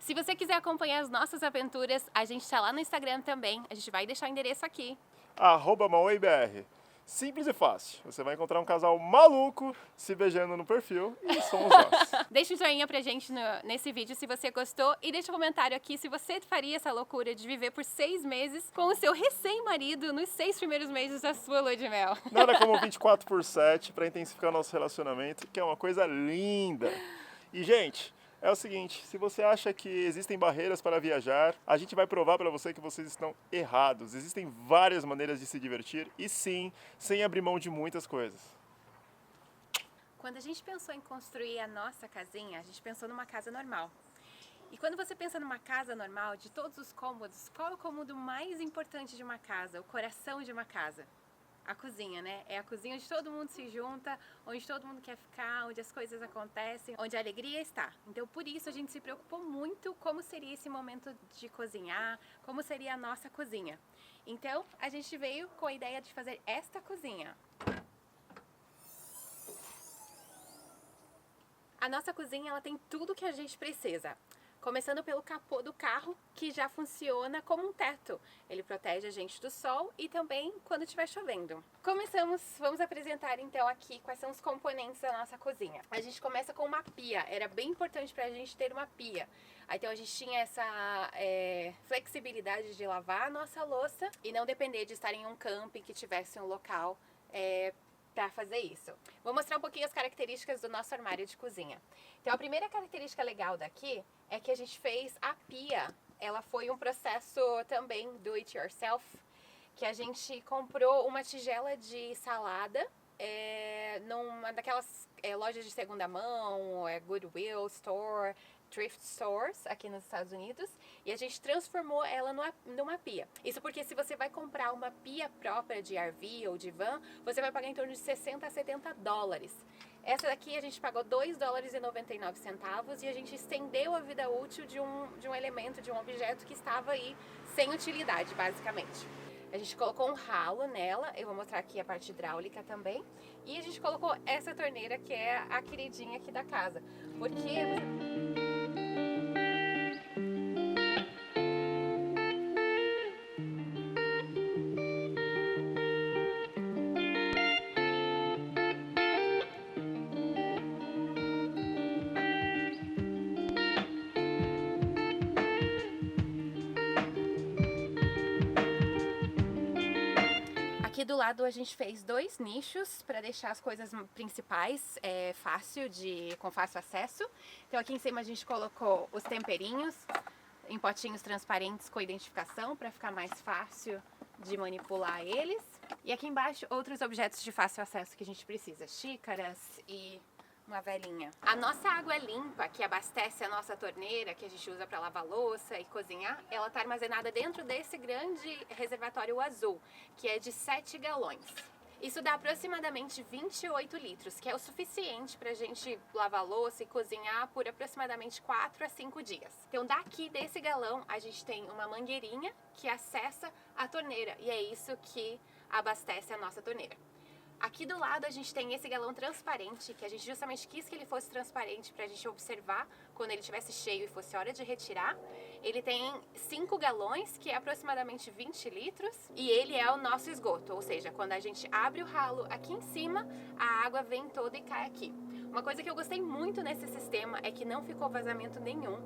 Se você quiser acompanhar as nossas aventuras, a gente está lá no Instagram também. A gente vai deixar o endereço aqui. @MaueiBR. Simples e fácil. Você vai encontrar um casal maluco se beijando no perfil e somos nós. Deixa um joinha pra gente nesse vídeo se você gostou e deixa um comentário aqui se você faria essa loucura de viver por 6 meses com o seu recém-marido nos 6 primeiros meses da sua lua de mel. Nada como 24/7 para intensificar nosso relacionamento, que é uma coisa linda. E, gente, é o seguinte, se você acha que existem barreiras para viajar, a gente vai provar para você que vocês estão errados. Existem várias maneiras de se divertir e sim, sem abrir mão de muitas coisas. Quando a gente pensou em construir a nossa casinha, a gente pensou numa casa normal. E quando você pensa numa casa normal, de todos os cômodos, qual é o cômodo mais importante de uma casa, o coração de uma casa? A cozinha, né? É a cozinha onde todo mundo se junta, onde todo mundo quer ficar, onde as coisas acontecem, onde a alegria está. Então, por isso, a gente se preocupou muito como seria esse momento de cozinhar, como seria a nossa cozinha. Então, a gente veio com a ideia de fazer esta cozinha. A nossa cozinha, ela tem tudo que a gente precisa. Começando pelo capô do carro, que já funciona como um teto. Ele protege a gente do sol e também quando estiver chovendo. Vamos apresentar então aqui quais são os componentes da nossa cozinha. A gente começa com uma pia, era bem importante pra gente ter uma pia. Então a gente tinha essa flexibilidade de lavar a nossa louça e não depender de estar em um camping que tivesse um local para fazer isso. Vou mostrar um pouquinho as características do nosso armário de cozinha. Então a primeira característica legal daqui é que a gente fez a pia. Ela foi um processo também do it yourself, que a gente comprou uma tigela de salada numa daquelas lojas de segunda mão, Goodwill Store, thrift stores aqui nos Estados Unidos, e a gente transformou ela numa pia. Isso porque se você vai comprar uma pia própria de RV ou de van, você vai pagar em torno de 60 a 70 dólares. Essa daqui a gente pagou 2 dólares e 99 centavos e a gente estendeu a vida útil de um elemento, de um objeto que estava aí sem utilidade, basicamente. A gente colocou um ralo nela, eu vou mostrar aqui a parte hidráulica também. E a gente colocou essa torneira que é a queridinha aqui da casa. Porque aqui do lado a gente fez 2 nichos para deixar as coisas principais com fácil acesso. Então aqui em cima a gente colocou os temperinhos em potinhos transparentes com identificação para ficar mais fácil de manipular eles. E aqui embaixo outros objetos de fácil acesso que a gente precisa, xícaras e uma velinha. A nossa água limpa, que abastece a nossa torneira, que a gente usa para lavar louça e cozinhar, ela está armazenada dentro desse grande reservatório azul, que é de 7 galões. Isso dá aproximadamente 28 litros, que é o suficiente para a gente lavar louça e cozinhar por aproximadamente 4 a 5 dias. Então daqui desse galão a gente tem uma mangueirinha que acessa a torneira e é isso que abastece a nossa torneira. Aqui do lado a gente tem esse galão transparente, que a gente justamente quis que ele fosse transparente para a gente observar quando ele estivesse cheio e fosse hora de retirar. Ele tem 5 galões, que é aproximadamente 20 litros, e ele é o nosso esgoto, ou seja, quando a gente abre o ralo aqui em cima, a água vem toda e cai aqui. Uma coisa que eu gostei muito nesse sistema é que não ficou vazamento nenhum.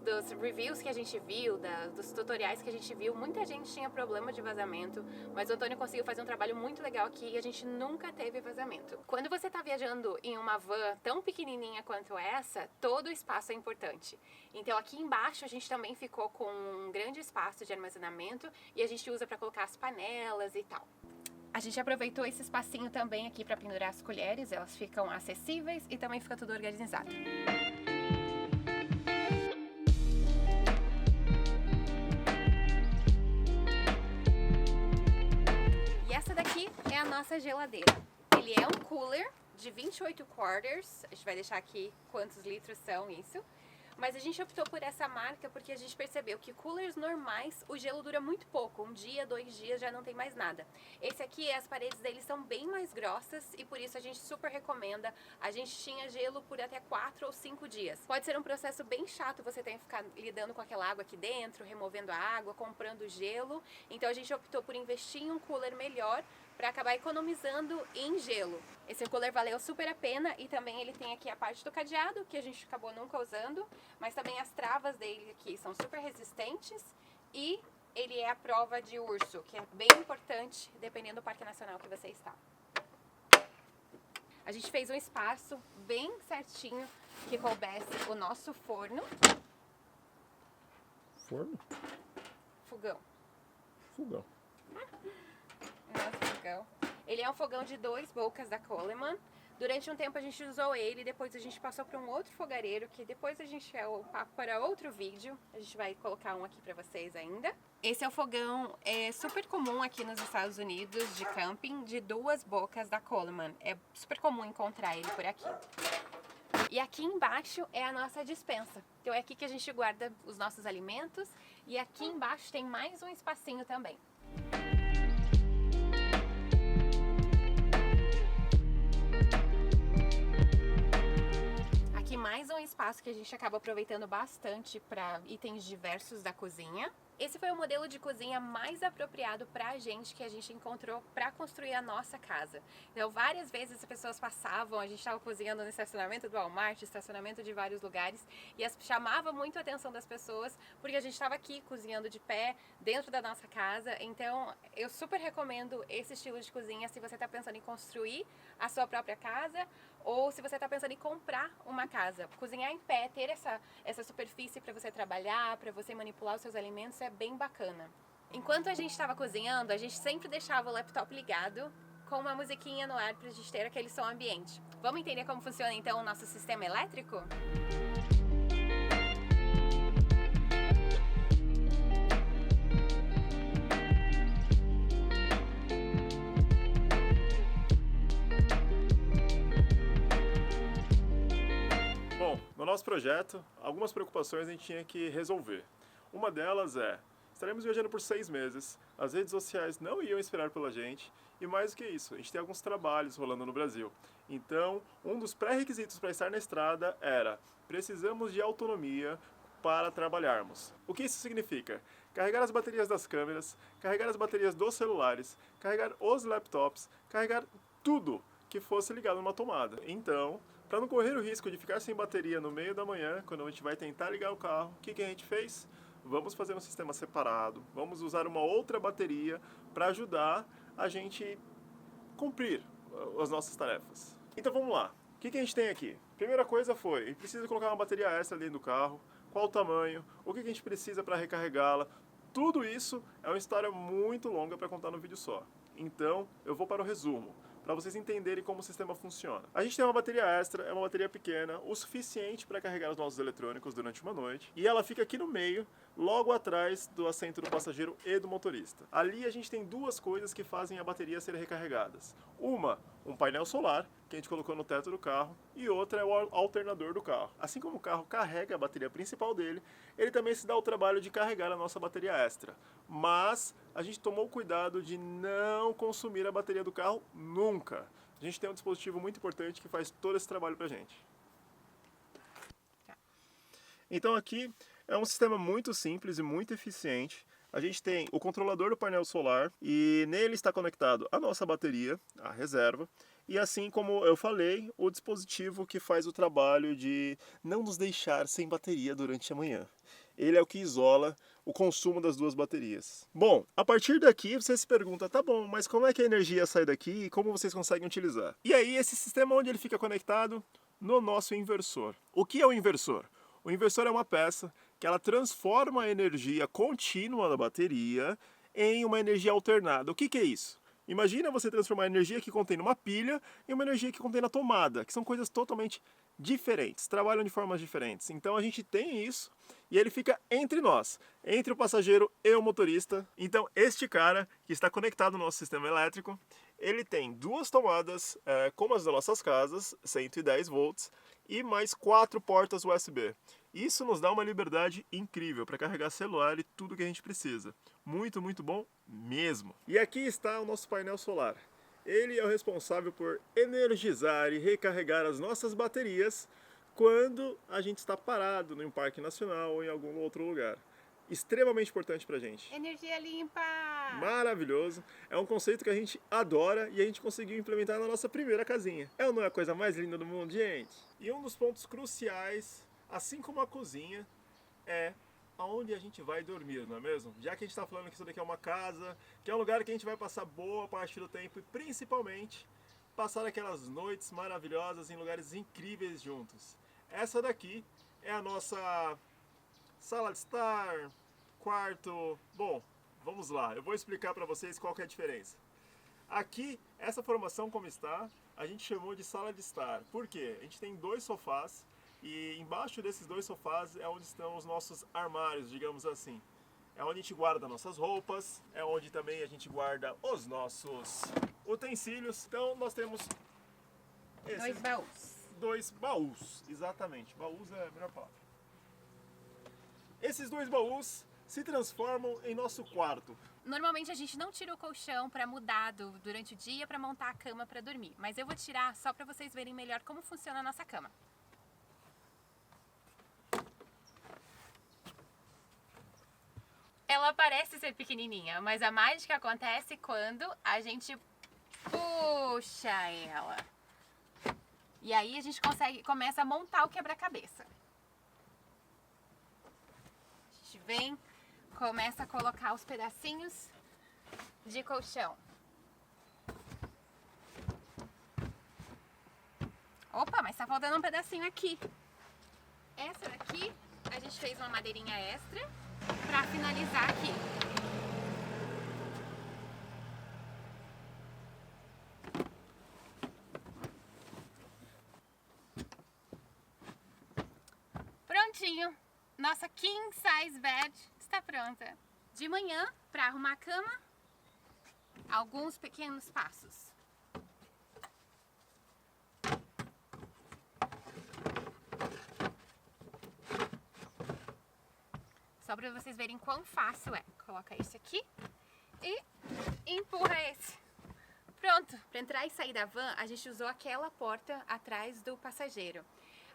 Dos reviews que a gente viu, dos tutoriais que a gente viu, muita gente tinha problema de vazamento, mas o Antônio conseguiu fazer um trabalho muito legal aqui e a gente nunca teve vazamento. Quando você está viajando em uma van tão pequenininha quanto essa, todo o espaço é importante. Então aqui embaixo a gente também ficou com um grande espaço de armazenamento e a gente usa para colocar as panelas e tal. A gente aproveitou esse espacinho também aqui para pendurar as colheres, elas ficam acessíveis e também fica tudo organizado. E essa daqui é a nossa geladeira. Ele é um cooler de 28 quarters, a gente vai deixar aqui quantos litros são isso. Mas a gente optou por essa marca porque a gente percebeu que coolers normais, o gelo dura muito pouco. 1 dia, 2 dias, já não tem mais nada. Esse aqui, as paredes dele são bem mais grossas e por isso a gente super recomenda. A gente tinha gelo por até 4 ou 5 dias. Pode ser um processo bem chato, você tem que ficar lidando com aquela água aqui dentro, removendo a água, comprando gelo. Então a gente optou por investir em um cooler melhor para acabar economizando em gelo. Esse cooler valeu super a pena e também ele tem aqui a parte do cadeado, que a gente acabou nunca usando, mas também as travas dele aqui são super resistentes e ele é a prova de urso, que é bem importante dependendo do Parque Nacional que você está. A gente fez um espaço bem certinho que coubesse o nosso forno. Forno? Fogão. Fogão. Nosso fogão. Ele é um fogão de 2 bocas da Coleman. Durante um tempo a gente usou ele, depois a gente passou para um outro fogareiro, que depois a gente é o papo para outro vídeo. A gente vai colocar um aqui para vocês ainda. Esse é o fogão super comum aqui nos Estados Unidos, de camping, de 2 bocas da Coleman. É super comum encontrar ele por aqui. E aqui embaixo é a nossa despensa. Então é aqui que a gente guarda os nossos alimentos. E aqui embaixo tem mais um espacinho também. Mais um espaço que a gente acaba aproveitando bastante para itens diversos da cozinha. Esse foi o modelo de cozinha mais apropriado para a gente que a gente encontrou para construir a nossa casa. Então, várias vezes as pessoas passavam, a gente estava cozinhando no estacionamento do Walmart, estacionamento de vários lugares, e chamava muito a atenção das pessoas porque a gente estava aqui cozinhando de pé, dentro da nossa casa. Então, eu super recomendo esse estilo de cozinha se você está pensando em construir a sua própria casa ou se você está pensando em comprar uma casa. Cozinhar em pé, ter essa superfície para você trabalhar, para você manipular os seus alimentos é bem bacana. Enquanto a gente estava cozinhando, a gente sempre deixava o laptop ligado com uma musiquinha no ar para a gente ter aquele som ambiente. Vamos entender como funciona então o nosso sistema elétrico? Bom, no nosso projeto, algumas preocupações a gente tinha que resolver. Uma delas é, estaremos viajando por 6 meses, as redes sociais não iam esperar pela gente, e mais do que isso, a gente tem alguns trabalhos rolando no Brasil. Então, um dos pré-requisitos para estar na estrada era, precisamos de autonomia para trabalharmos. O que isso significa? Carregar as baterias das câmeras, carregar as baterias dos celulares, carregar os laptops, carregar tudo que fosse ligado numa tomada. Então, para não correr o risco de ficar sem bateria no meio da manhã, quando a gente vai tentar ligar o carro, o que a gente fez? Vamos fazer um sistema separado, vamos usar uma outra bateria para ajudar a gente cumprir as nossas tarefas. Então vamos lá, o que a gente tem aqui? Primeira coisa foi, a gente precisa colocar uma bateria extra dentro do carro, qual o tamanho, o que a gente precisa para recarregá-la, tudo isso é uma história muito longa para contar no vídeo só. Então eu vou para o resumo, para vocês entenderem como o sistema funciona. A gente tem uma bateria extra, é uma bateria pequena, o suficiente para carregar os nossos eletrônicos durante uma noite, e ela fica aqui no meio, logo atrás do assento do passageiro e do motorista. Ali a gente tem 2 coisas que fazem a bateria ser recarregadas. Uma, um painel solar, que a gente colocou no teto do carro, e outra é o alternador do carro. Assim como o carro carrega a bateria principal dele, ele também se dá o trabalho de carregar a nossa bateria extra. Mas a gente tomou cuidado de não consumir a bateria do carro nunca. A gente tem um dispositivo muito importante que faz todo esse trabalho pra gente. Então aqui é um sistema muito simples e muito eficiente. A gente tem o controlador do painel solar e nele está conectado a nossa bateria, a reserva, e assim como eu falei, o dispositivo que faz o trabalho de não nos deixar sem bateria durante a manhã. Ele é o que isola o consumo das 2 baterias. Bom, a partir daqui você se pergunta, tá bom, mas como é que a energia sai daqui e como vocês conseguem utilizar? E aí esse sistema onde ele fica conectado? No nosso inversor. O que é o inversor? O inversor é uma peça que ela transforma a energia contínua da bateria em uma energia alternada. O que é isso? Imagina você transformar a energia que contém numa pilha em uma energia que contém na tomada, que são coisas totalmente diferentes, trabalham de formas diferentes. Então a gente tem isso e ele fica entre nós, entre o passageiro e o motorista. Então este cara que está conectado no nosso sistema elétrico, ele tem 2 tomadas como as das nossas casas, 110 volts, e mais 4 portas USB. Isso nos dá uma liberdade incrível para carregar celular e tudo que a gente precisa. Muito, muito bom mesmo. E aqui está o nosso painel solar. Ele é o responsável por energizar e recarregar as nossas baterias quando a gente está parado em um parque nacional ou em algum outro lugar. Extremamente importante pra gente. Energia limpa! Maravilhoso. É um conceito que a gente adora e a gente conseguiu implementar na nossa primeira casinha. É ou não é a coisa mais linda do mundo, gente? E um dos pontos cruciais, assim como a cozinha, é aonde a gente vai dormir, não é mesmo? Já que a gente está falando que isso daqui é uma casa, que é um lugar que a gente vai passar boa parte do tempo e principalmente passar aquelas noites maravilhosas em lugares incríveis juntos. Essa daqui é a nossa sala de estar, quarto. Bom, vamos lá, eu vou explicar para vocês qual que é a diferença. Aqui, essa formação como está, a gente chamou de sala de estar. Por quê? A gente tem 2 sofás e embaixo desses 2 sofás é onde estão os nossos armários, digamos assim. É onde a gente guarda nossas roupas, é onde também a gente guarda os nossos utensílios. Então nós temos esses 2 baús. 2 baús, exatamente. Baús é a melhor palavra. Esses 2 baús se transformam em nosso quarto. Normalmente a gente não tira o colchão para mudar durante o dia para montar a cama para dormir, mas eu vou tirar só para vocês verem melhor como funciona a nossa cama. Ela parece ser pequenininha, mas a mágica acontece quando a gente puxa ela. E aí a gente começa a montar o quebra-cabeça. A gente vem, começa a colocar os pedacinhos de colchão. Opa, mas tá faltando um pedacinho aqui. Essa daqui a gente fez uma madeirinha extra pra finalizar aqui. Prontinho! Nossa king size bed está pronta. De manhã, para arrumar a cama, alguns pequenos passos. Só para vocês verem quão fácil é. Coloca esse aqui e empurra esse. Pronto! Para entrar e sair da van, a gente usou aquela porta atrás do passageiro.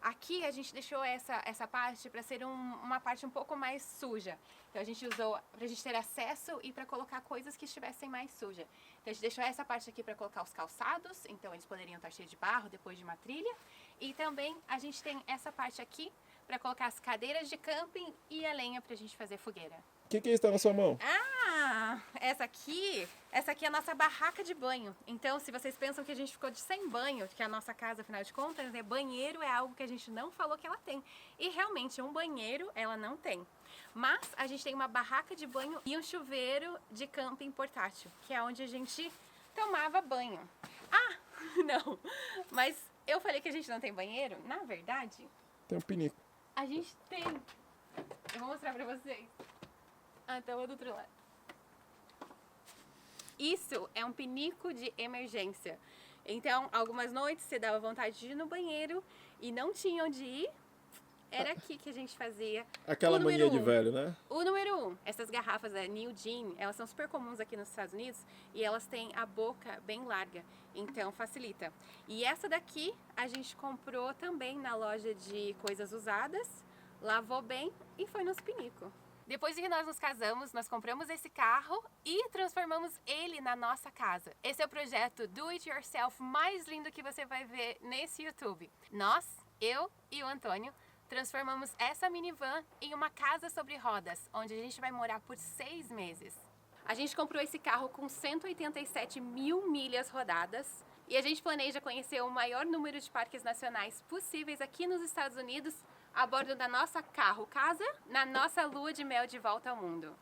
Aqui a gente deixou essa parte para ser uma parte um pouco mais suja. Então a gente usou para a gente ter acesso e para colocar coisas que estivessem mais sujas. Então a gente deixou essa parte aqui para colocar os calçados, então eles poderiam estar cheios de barro depois de uma trilha. E também a gente tem essa parte aqui para colocar as cadeiras de camping e a lenha para a gente fazer fogueira. O que é isso que está na sua mão? Ah, essa aqui é a nossa barraca de banho. Então, se vocês pensam que a gente ficou sem banho, que é a nossa casa, afinal de contas, né, banheiro é algo que a gente não falou que ela tem. E realmente, um banheiro ela não tem. Mas a gente tem uma barraca de banho e um chuveiro de camping portátil, que é onde a gente tomava banho. Ah, não, mas eu falei que a gente não tem banheiro? Na verdade, Tem um pinico. a gente tem. Eu vou mostrar pra vocês. Ah, tá lá do outro lado. Isso é um pinico de emergência. Então, algumas noites você dava vontade de ir no banheiro e não tinha onde ir. Era aqui que a gente fazia. Aquela o mania número de 1. velho, né? O número 1, essas garrafas da New Jean, elas são super comuns aqui nos Estados Unidos e elas têm a boca bem larga, então facilita. E essa daqui a gente comprou também na loja de coisas usadas, lavou bem e foi nos pinico. Depois de que nós nos casamos, nós compramos esse carro e transformamos ele na nossa casa. Esse é o projeto Do It Yourself mais lindo que você vai ver nesse YouTube. Nós, eu e o Antônio, transformamos essa minivan em uma casa sobre rodas, onde a gente vai morar por 6 meses. A gente comprou esse carro com 187 mil milhas rodadas e a gente planeja conhecer o maior número de parques nacionais possíveis aqui nos Estados Unidos a bordo da nossa carro-casa na nossa lua de mel de volta ao mundo.